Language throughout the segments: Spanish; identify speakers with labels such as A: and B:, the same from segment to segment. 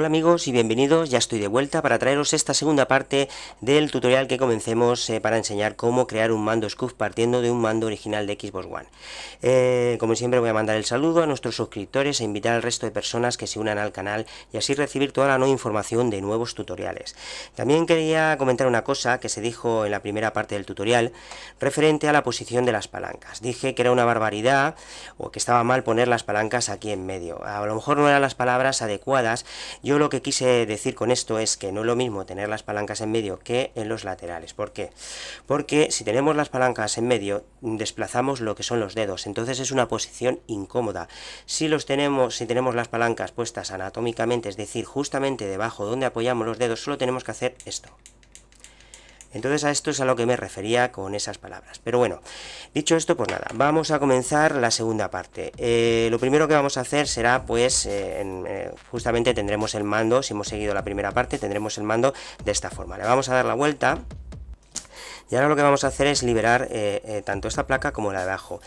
A: Hola amigos y bienvenidos, ya estoy de vuelta para traeros esta segunda parte del tutorial que comencemos para enseñar cómo crear un mando SCUF partiendo de un mando original de Xbox One. Como siempre voy a mandar el saludo a nuestros suscriptores e invitar al resto de personas que se unan al canal y así recibir toda la nueva información de nuevos tutoriales. También quería comentar una cosa que se dijo en la primera parte del tutorial referente a la posición de las palancas. Dije que era una barbaridad o que estaba mal poner las palancas aquí en medio. A lo mejor no eran las palabras adecuadas. Yo lo que quise decir con esto es que no es lo mismo tener las palancas en medio que en los laterales. ¿Por qué? Porque si tenemos las palancas en medio, desplazamos lo que son los dedos, entonces es una posición incómoda. Si tenemos las palancas puestas anatómicamente, es decir, justamente debajo donde apoyamos los dedos, solo tenemos que hacer esto. Entonces a esto es a lo que me refería con esas palabras. Pero bueno, dicho esto, pues nada, vamos a comenzar la segunda parte. Lo primero que vamos a hacer será, pues, justamente tendremos el mando, si hemos seguido la primera parte, tendremos el mando de esta forma. Le vamos a dar la vuelta y ahora lo que vamos a hacer es liberar tanto esta placa como la de abajo.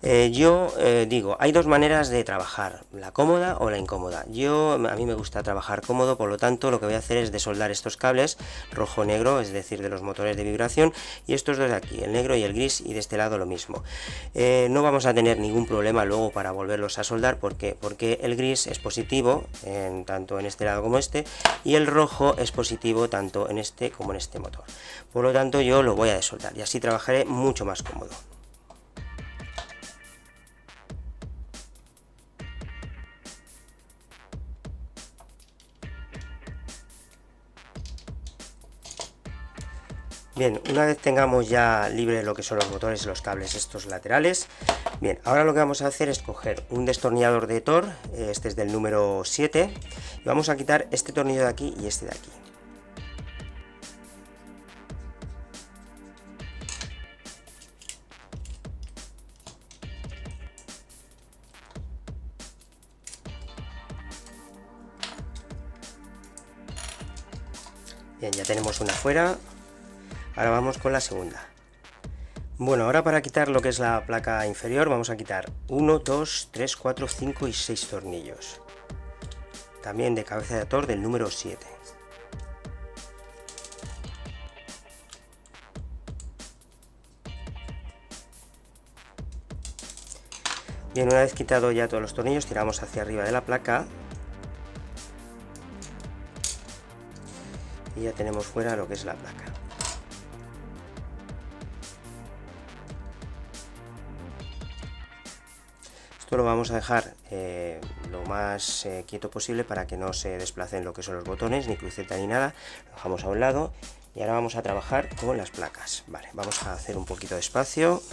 A: Digo, hay dos maneras de trabajar, la cómoda o la incómoda. A mí me gusta trabajar cómodo, por lo tanto lo que voy a hacer es desoldar estos cables rojo-negro, es decir, de los motores de vibración, y estos dos de aquí, el negro y el gris, y de este lado lo mismo. No vamos a tener ningún problema luego para volverlos a soldar, porque el gris es positivo, tanto en este lado como este, y el rojo es positivo tanto en este como en este motor. Por lo tanto yo lo voy a desoldar y así trabajaré mucho más cómodo. Bien, una vez tengamos ya libre lo que son los motores y los cables estos laterales, bien, ahora lo que vamos a hacer es coger un destornillador de Thor, este es del número 7, y vamos a quitar este tornillo de aquí y este de aquí. Bien, ya tenemos una fuera. Ahora vamos con la segunda. Bueno, ahora para quitar lo que es la placa inferior vamos a quitar 1, 2, 3, 4, 5 y 6 tornillos. También de cabeza de Thor del número 7. Bien, una vez quitado ya todos los tornillos, tiramos hacia arriba de la placa. Y ya tenemos fuera lo que es la placa. Esto lo vamos a dejar lo más quieto posible para que no se desplacen lo que son los botones, ni cruceta ni nada. Lo dejamos a un lado y ahora vamos a trabajar con las placas. Vale, vamos a hacer un poquito de espacio.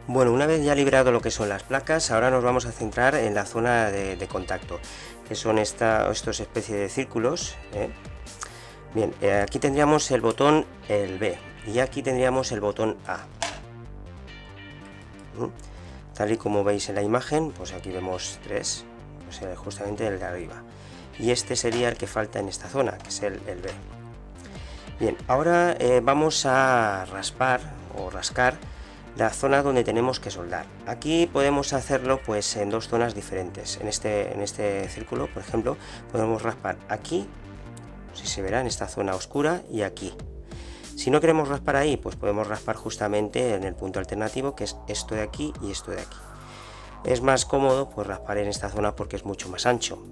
A: Bueno, una vez ya liberado lo que son las placas, ahora nos vamos a centrar en la zona de contacto, que son estos especies de círculos. Bien, aquí tendríamos el botón el B y aquí tendríamos el botón A. Tal y como veis en la imagen, pues aquí vemos tres, pues justamente el de arriba. Y este sería el que falta en esta zona, que es el B. Bien, ahora vamos a raspar o rascar la zona donde tenemos que soldar. Aquí podemos hacerlo pues en dos zonas diferentes. En este círculo, por ejemplo, podemos raspar aquí, si se verá, en esta zona oscura, y aquí. Si no queremos raspar ahí, pues podemos raspar justamente en el punto alternativo, que es esto de aquí y esto de aquí. Es más cómodo pues raspar en esta zona porque es mucho más ancho,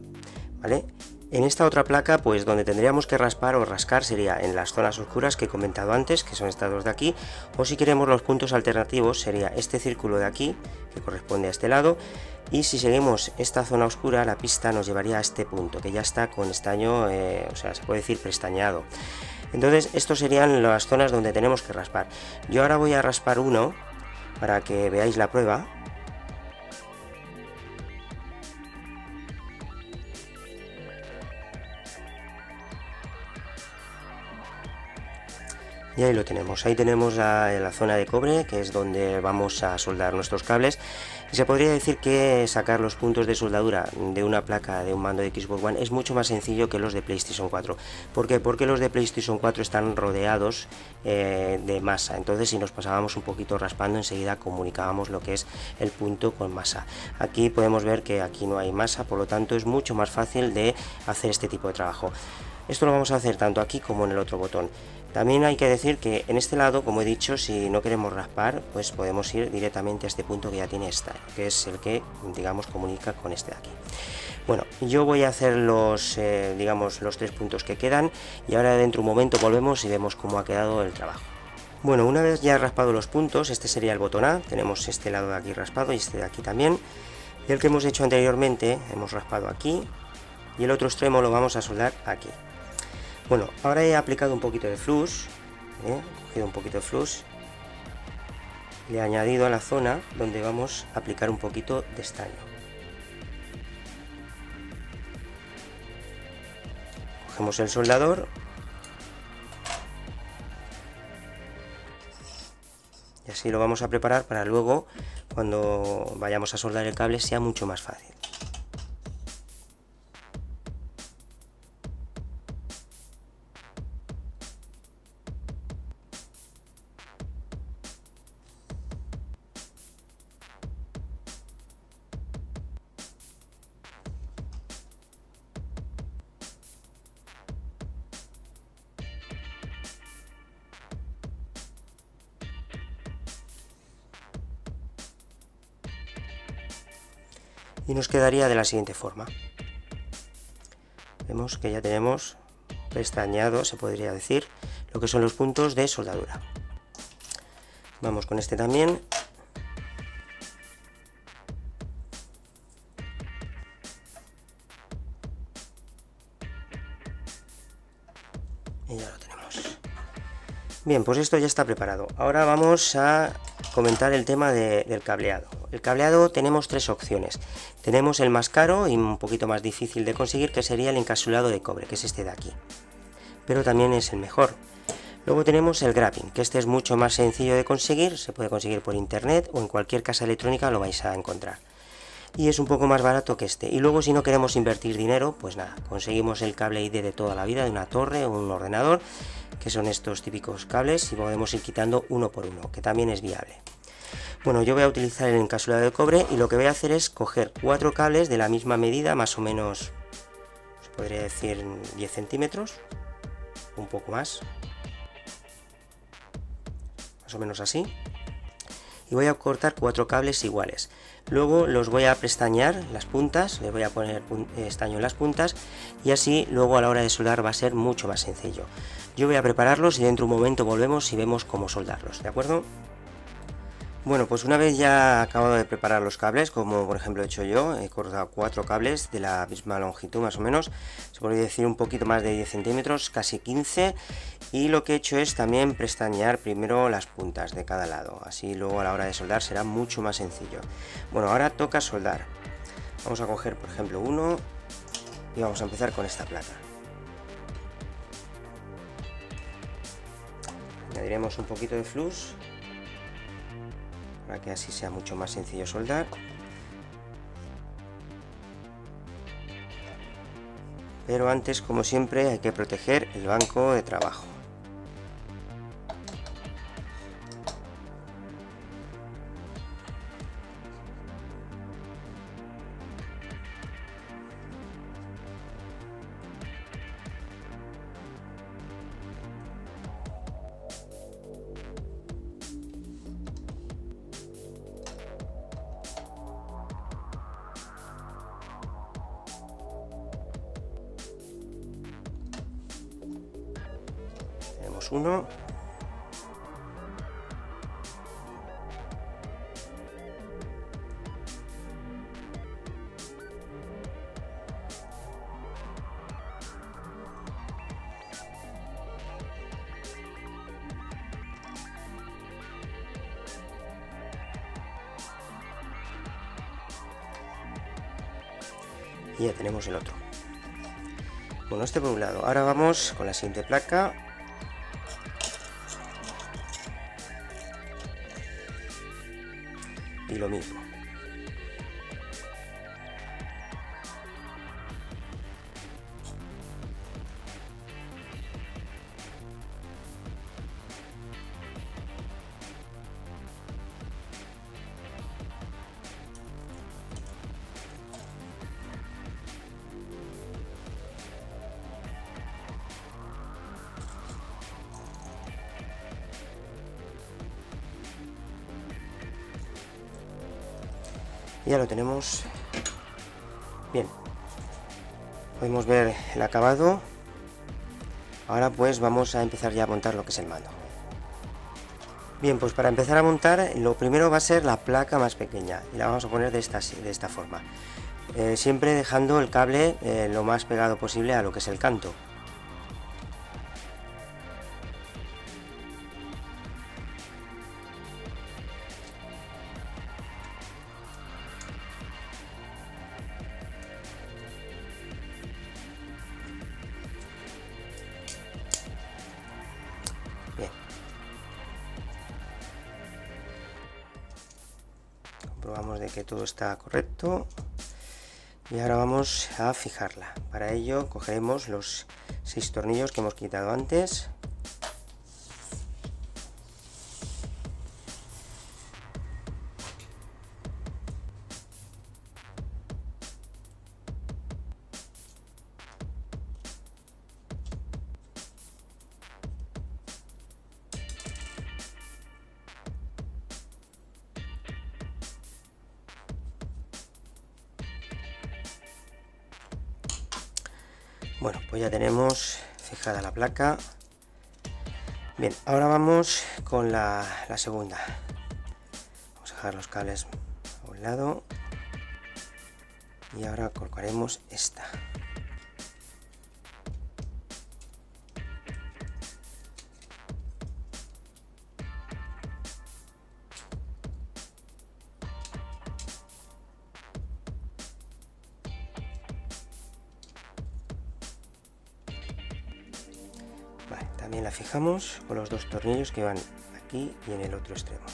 A: ¿vale? En esta otra placa, pues donde tendríamos que raspar o rascar sería en las zonas oscuras que he comentado antes, que son estas dos de aquí, o si queremos los puntos alternativos sería este círculo de aquí, que corresponde a este lado, y si seguimos esta zona oscura, la pista nos llevaría a este punto, que ya está con estaño, o sea, se puede decir pestañeado. Entonces, estos serían las zonas donde tenemos que raspar. Yo ahora voy a raspar uno, para que veáis la prueba. Y ahí lo tenemos, ahí tenemos la zona de cobre, que es donde vamos a soldar nuestros cables. Y se podría decir que sacar los puntos de soldadura de una placa de un mando de Xbox One es mucho más sencillo que los de PlayStation 4. ¿Por qué? Porque los de PlayStation 4 están rodeados de masa, entonces si nos pasábamos un poquito raspando, enseguida comunicábamos lo que es el punto con masa. Aquí podemos ver que aquí no hay masa, por lo tanto es mucho más fácil de hacer este tipo de trabajo. Esto lo vamos a hacer tanto aquí como en el otro botón. También hay que decir que en este lado, como he dicho, si no queremos raspar, pues podemos ir directamente a este punto que ya tiene esta, que es el que, digamos, comunica con este de aquí. Bueno, yo voy a hacer los, digamos, los 3 puntos que quedan y ahora dentro de un momento volvemos y vemos cómo ha quedado el trabajo. Bueno, una vez ya raspado los puntos, este sería el botón A, tenemos este lado de aquí raspado y este de aquí también. Y el que hemos hecho anteriormente, hemos raspado aquí y el otro extremo lo vamos a soldar aquí. Bueno, ahora he aplicado un poquito de flux, he cogido un poquito de flux, le he añadido a la zona donde vamos a aplicar un poquito de estaño. Cogemos el soldador y así lo vamos a preparar para luego, cuando vayamos a soldar el cable, sea mucho más fácil. Y nos quedaría de la siguiente forma. Vemos que ya tenemos pestañeado, se podría decir, lo que son los puntos de soldadura. Vamos con este también. Y ya lo tenemos. Bien, pues esto ya está preparado. Ahora vamos a comentar el tema del cableado. El cableado tenemos 3 opciones. Tenemos el más caro y un poquito más difícil de conseguir, que sería el encapsulado de cobre, que es este de aquí. Pero también es el mejor. Luego tenemos el graphing, que este es mucho más sencillo de conseguir, se puede conseguir por internet o en cualquier casa electrónica lo vais a encontrar. Y es un poco más barato que este. Y luego, si no queremos invertir dinero, pues nada, conseguimos el cable ID de toda la vida, de una torre o un ordenador, que son estos típicos cables, y podemos ir quitando uno por uno, que también es viable. Bueno, yo voy a utilizar el encapsulado de cobre y lo que voy a hacer es coger 4 cables de la misma medida, más o menos, se podría decir 10 centímetros, un poco más o menos así, y voy a cortar 4 cables iguales. Luego los voy a pestañear las puntas, les voy a poner estaño en las puntas, y así luego a la hora de soldar va a ser mucho más sencillo. Yo voy a prepararlos y dentro de un momento volvemos y vemos cómo soldarlos, ¿de acuerdo? Bueno, pues una vez ya acabado de preparar los cables, como por ejemplo he hecho yo, he cortado 4 cables de la misma longitud más o menos, se podría decir un poquito más de 10 centímetros, casi 15, y lo que he hecho es también pestañear primero las puntas de cada lado, así luego a la hora de soldar será mucho más sencillo. Bueno, ahora toca soldar. Vamos a coger por ejemplo uno y vamos a empezar con esta placa. Añadiremos un poquito de flux para que así sea mucho más sencillo soldar. Pero antes, como siempre, hay que proteger el banco de trabajo. Uno, y ya tenemos el otro. Bueno, este por un lado. Ahora vamos con la siguiente placa. lo mismo. Ya lo tenemos bien, podemos ver el acabado. Ahora pues vamos a empezar ya a montar lo que es el mando. Bien, pues para empezar a montar, lo primero va a ser la placa más pequeña y la vamos a poner de esta forma, siempre dejando el cable lo más pegado posible a lo que es el canto. Bien, comprobamos de que todo está correcto y ahora vamos a fijarla. Para ello cogeremos los 6 tornillos que hemos quitado antes. Bueno, pues ya tenemos fijada la placa. Bien, ahora vamos con la segunda. Vamos a dejar los cables a un lado y ahora colocaremos esta. Vale, también la fijamos con los 2 tornillos que van aquí y en el otro extremo.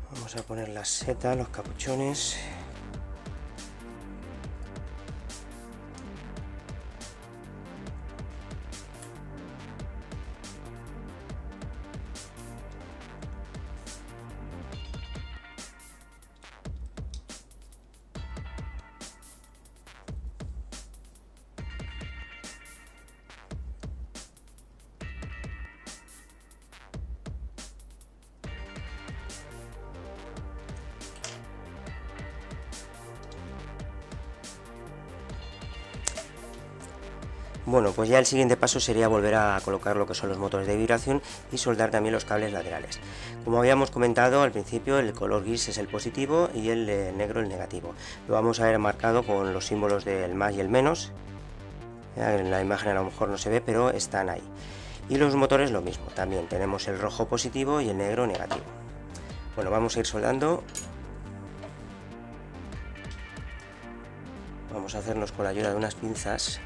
A: Vamos a poner las setas, los capuchones. Bueno, pues ya el siguiente paso sería volver a colocar lo que son los motores de vibración y soldar también los cables laterales. Como habíamos comentado al principio, el color gris es el positivo y el negro el negativo. Lo vamos a ver marcado con los símbolos del más y el menos. En la imagen a lo mejor no se ve, pero están ahí. Y los motores lo mismo, también tenemos el rojo positivo y el negro negativo. Bueno, vamos a ir soldando. Vamos a hacernos con la ayuda de unas pinzas.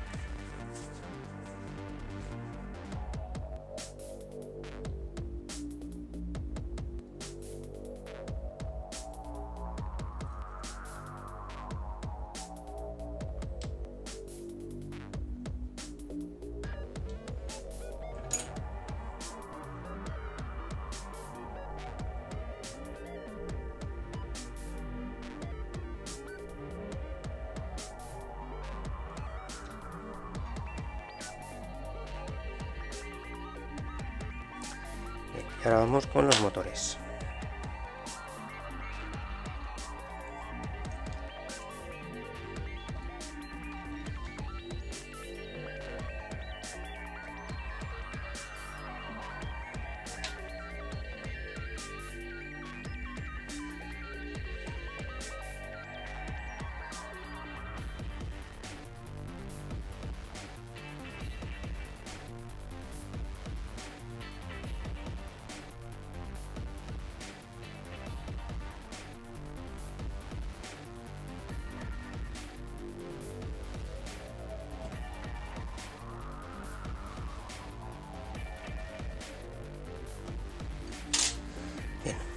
A: Y ahora vamos con los motores.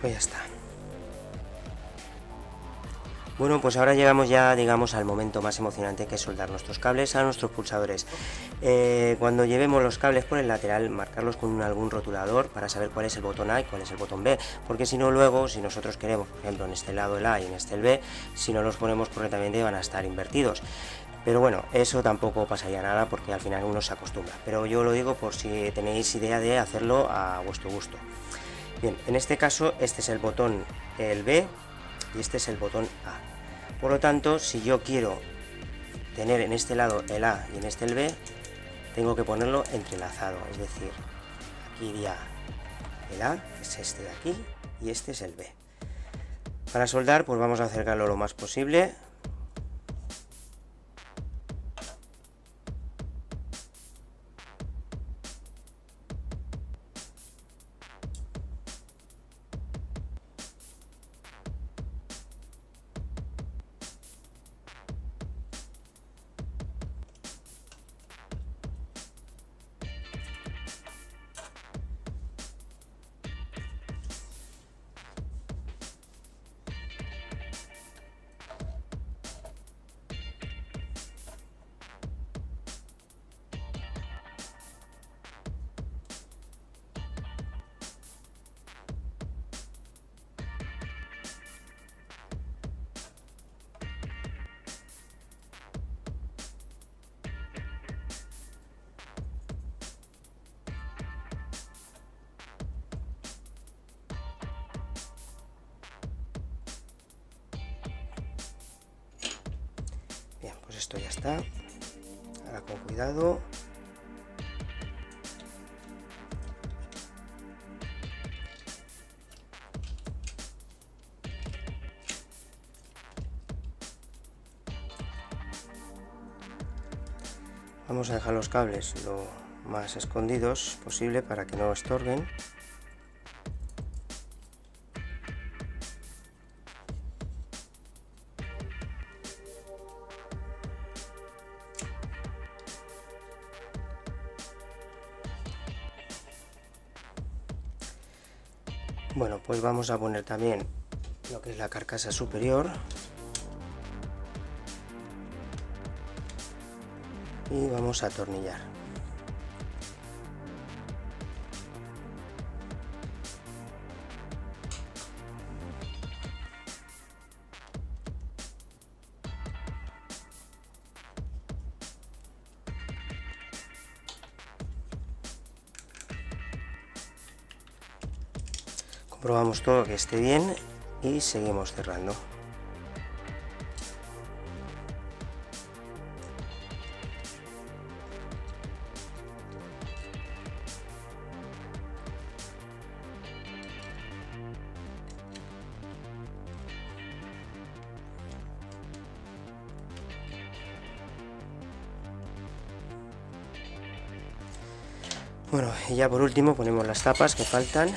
A: Pues ya está. Bueno, pues ahora llegamos ya, digamos, al momento más emocionante, que es soldar nuestros cables a nuestros pulsadores. Cuando llevemos los cables por el lateral, marcarlos con algún rotulador para saber cuál es el botón A y cuál es el botón B, porque si no, luego, si nosotros queremos, por ejemplo, en este lado el A y en este el B, si no los ponemos correctamente van a estar invertidos. Pero bueno, eso tampoco pasaría nada porque al final uno se acostumbra. Pero yo lo digo por si tenéis idea de hacerlo a vuestro gusto. Bien, en este caso, este es el botón el B y este es el botón A. Por lo tanto, si yo quiero tener en este lado el A y en este el B, tengo que ponerlo entrelazado, es decir, aquí iría el A, que es este de aquí, y este es el B. Para soldar, pues vamos a acercarlo lo más posible. Bien, pues esto ya está. Ahora con cuidado. Vamos a dejar los cables lo más escondidos posible para que no estorben. Bueno, pues vamos a poner también lo que es la carcasa superior. Y vamos a atornillar. Comprobamos todo que esté bien y seguimos cerrando. Bueno, y ya por último ponemos las tapas que faltan.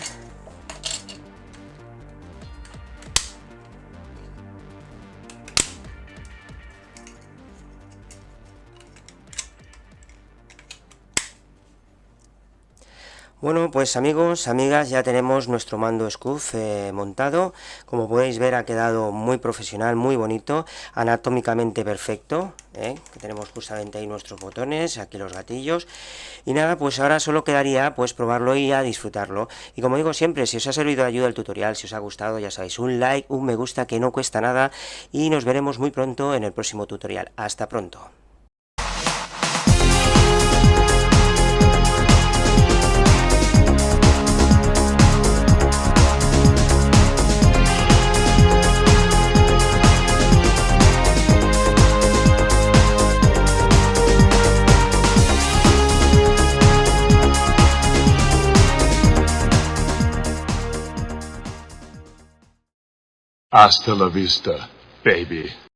A: Bueno, pues amigos, amigas, ya tenemos nuestro mando SCUF montado. Como podéis ver, ha quedado muy profesional, muy bonito, anatómicamente perfecto, que tenemos justamente ahí nuestros botones, aquí los gatillos. Y nada, pues ahora solo quedaría pues probarlo y a disfrutarlo. Y como digo siempre, si os ha servido de ayuda el tutorial, si os ha gustado, ya sabéis, un like, un me gusta, que no cuesta nada, y nos veremos muy pronto en el próximo tutorial. Hasta pronto.
B: Hasta la vista, baby.